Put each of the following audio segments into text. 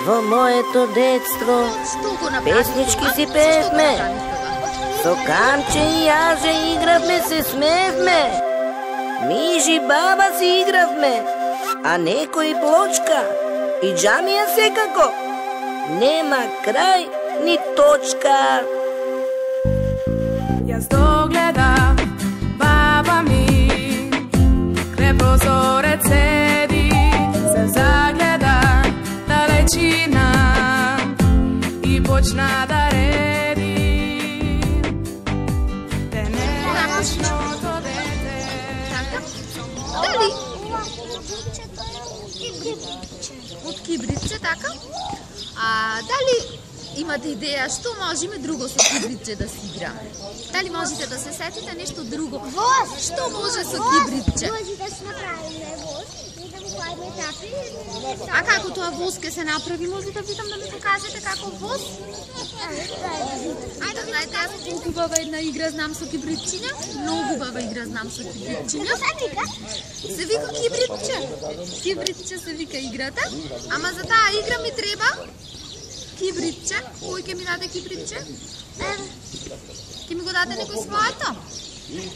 Во моето детство песнички си пеевме, со камче и јаже игравме, се смеевме. Мижи баба си игравме, а некој плочка и џамија секако. Нема крај ни точка. Јас догледам баба ми, край прозорец седи, се загледа далечина и почна да реди. Денешното дете. Дали? Од кибритче, така? Дали имате идеја што можеме друго со кибритче да си играме? Дали можете да се сетите нешто друго? Воз! Што може со кибритче? Може да се направиме воз и да му правиме тапи. А како тоа воз ке се направи? Може да видам да ми покажете како воз? Ајде, знаете, јас колку убава една игра знам со кибритчиња. Многу убава игра знам со кибритчиња. Се вика кибритче. Кибритче се вика играта. Ама за таа игра ми треба кибритче. Кој ќе ми даде кибритче? Ќе ми го даде некој своето?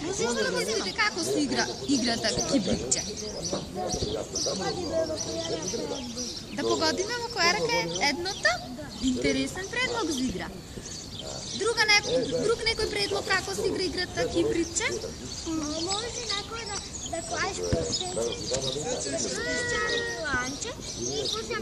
Може да мислите како се игра играта кибритче? Да погодиме во која рака е едното? Интересен предлог за игра. Друг некој предлог како се игра играта кибритче? Може некој да клаш ланче и после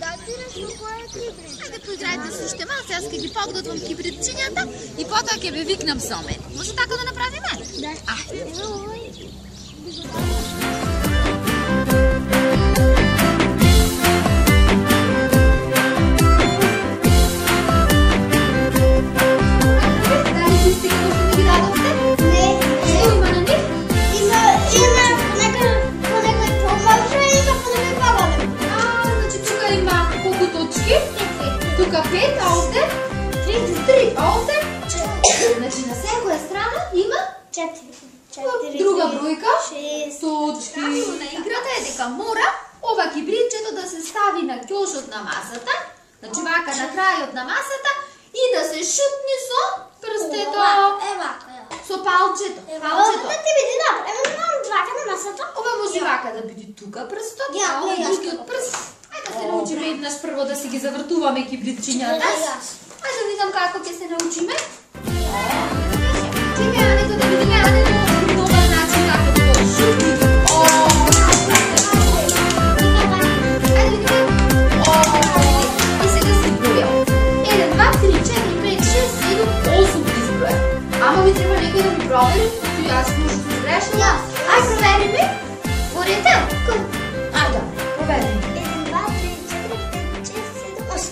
да тираш во која кибритче. Ајде поиграјте се уште малце, јас ќе ги подготвам кибритчињата и потоа ќе ве викнам со мене. Може така да направиме? Да. Ајде. Тука 5, а овде? 3. А овде? 4. Значи на секоја страна има 4. друга бројка. 6. Точки. На играта е дека мора ова кибритчето да се стави на ќошот на масата, значи вака на крајот на масата и да се шутни со прстето. Со палчето. Палчето. Да ти биде добро. Вака на масата. Ова може вака да биде тука прстот, а ова другиот прст. Ајде да се научиме еднаш прво да си ги завртуваме кибритчињата. Ајде да видам како ќе се научиме. Чекај, Ането, да видиме Ането добар начин како да го шутни. Ајде видиме. И сега си бројам. 1, 2, 3, 4, 5, 6, 7, 8 изброја. Ама ми треба некој да ми провери, като јас може да сгрешила. Ајде провериме. Борете? Ајде, провериме.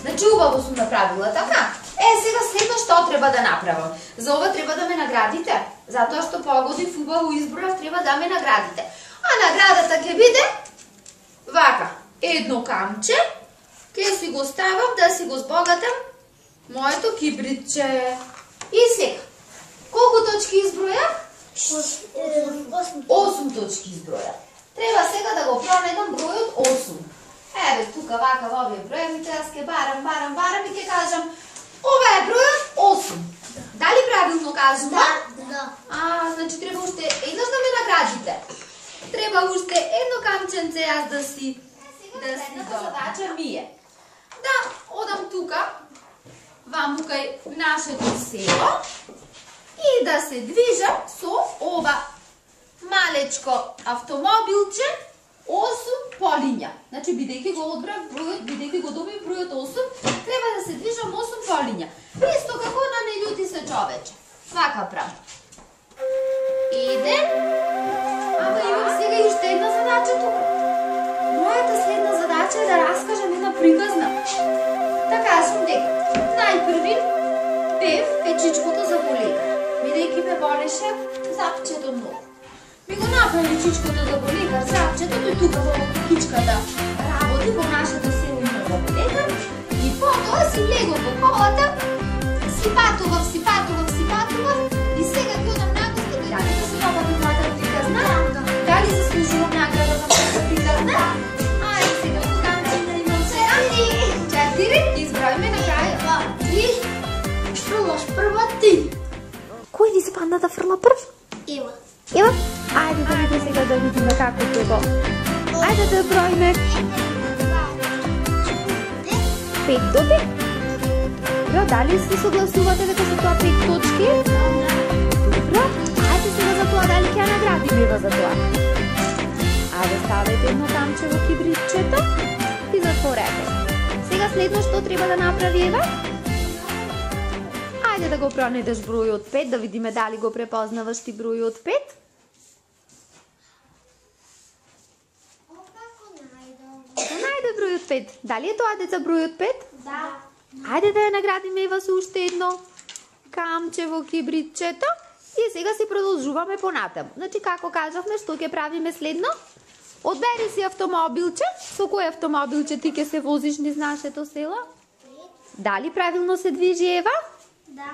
Значи убаво сум направила, така? Сега следно што треба да направам? За ова треба да ме наградите, затоа што погодив убаво избројав, треба да ме наградите. А наградата ќе биде вака, едно камче, ќе си го ставам да си го збогатам моето кибритче. И сега, колку точки избројав? 8 точки избројав. Треба сега да го променам бројот 8. Еве, тука вака во овие броевите, јас ке барам и ке кажам, ова е бројот 8. Дали правилно кажам? Да. Значи треба уште еднаш да ме наградите. Треба уште едно камченце јас да си едната задача ми е да одам тука, ваму кај нашето село и да се движам со ова малечко автомобилче 8 полиња. Значи, бидејќи го одбрав бројот, бидејќи го добив бројот 8, треба да се движам 8 полиња. Исто како на не љути се човече. Вака правам. Идем. Ама имам сега и уште една задача тука. Мојата следна задача е да раскажам една приказна. Да кажам дека најпрви пев Чичкото за болекар. Бидејќи ме болеше запчето многу. Ми го направи Чичкото за болекар, запчето, тој тука во кичката работи во нашето село има за болекар и потоа си легов во колата, си патував и сега ќе одам на гости, дали да се добавам мојата приказна? Дали заслужувам награда за мојата приказна? Ајде сега, кога да имам се панда да фрла прв? Ева. Ева? Ајде да види сега да видиме како ќе го. Ајде да броиме 5 до 5. Добро, дали се согласувате дека се тоа 5 точки? Добро, ајде сега за тоа дали ќе ја наградиме Ева за тоа. Ајде ставете едно камче во кибритчето и затворете. Сега следно што треба да направи Ева? Ајде да го пронедеш број од 5, да видиме дали го препознаваш ти број од 5. Најде број од 5. Дали е тоа деца број од 5? Да. Ајде да ја наградиме Ева со уште едно камче во кибритчето и сега си продолжуваме понатаму. Значи како кажавме што ќе правиме следно? Одбери си автомобилче. Со кој автомобилче ти ќе се возиш низ нашето село? Дали правилно се движи Ева? Да.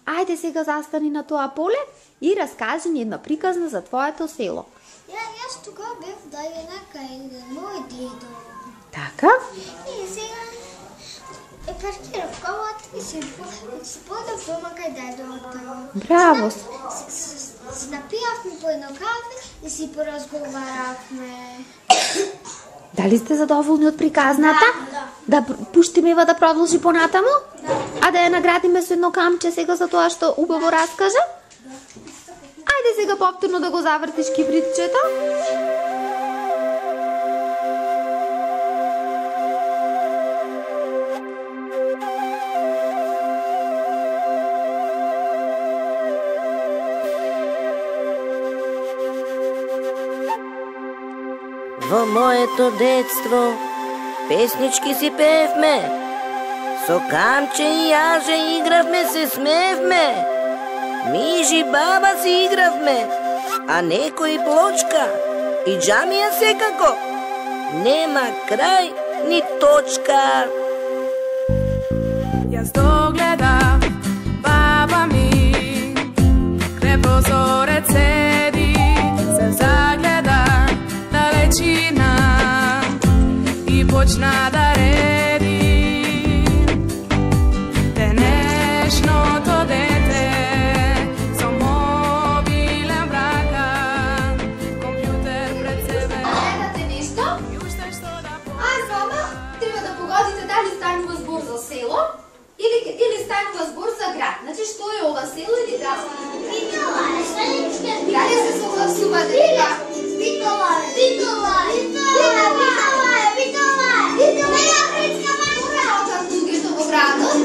Ајде сега застани на тоа поле и раскажи ни една приказна за твоето село. Јас тогава бев удаljena кај мој дедо. Така? И сега паркирав колата и се подав дома кај дедото. Браво! Се напијавме по едно кафе и си поразговаравме. Дали сте задоволни од приказната? Да пуштиме Ева да продолжи понатаму? А да ја наградиме со едно камче сега за тоа што убаво раскажа? Ајде сега повторно да го завртиш кибритчето. Во моето детство песнички си певме, со камче и јаже игравме, се смевме. Мижи баба си игравме, а некој плочка и џамија секако. Нема крај ни точка. Јас догледав баба ми, кре прозорец седи, се загледа далечина и почна да реди. Денешното дете со мобилен в рака, компјутер пред себе. Гледате нешто? И уште што да Ај, мама, треба да погодите дали станува збор за село или станува збор за град. Значи, што е ова, село или град? Дали се согласувате дека? Луѓето во градот?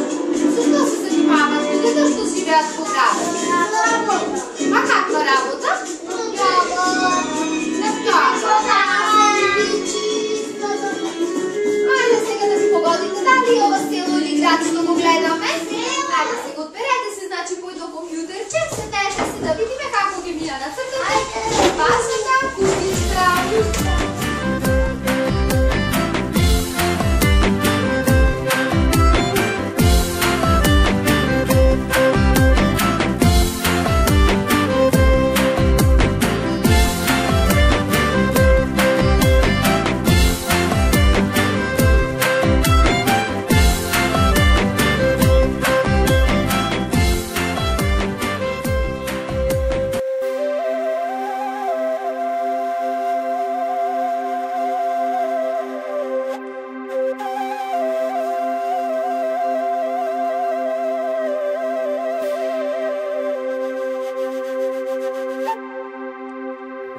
Со што се занимаваат луѓето што живеат во градот? А каква работа? Ајде сега да си погодите дали ова село или град што го гледаме? Ајде сега одберете се, значи појдо компјутерче, седете се да видиме како ги мина на цртата. Вашата кутичка.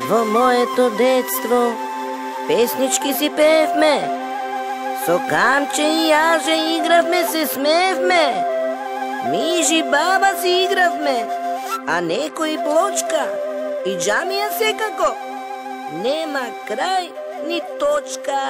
Во моето детство песнички си певме, со камче и јаже игравме, се смевме. Мижи баба си игравме, а некој плочка и џамија секако. Нема крај ни точка.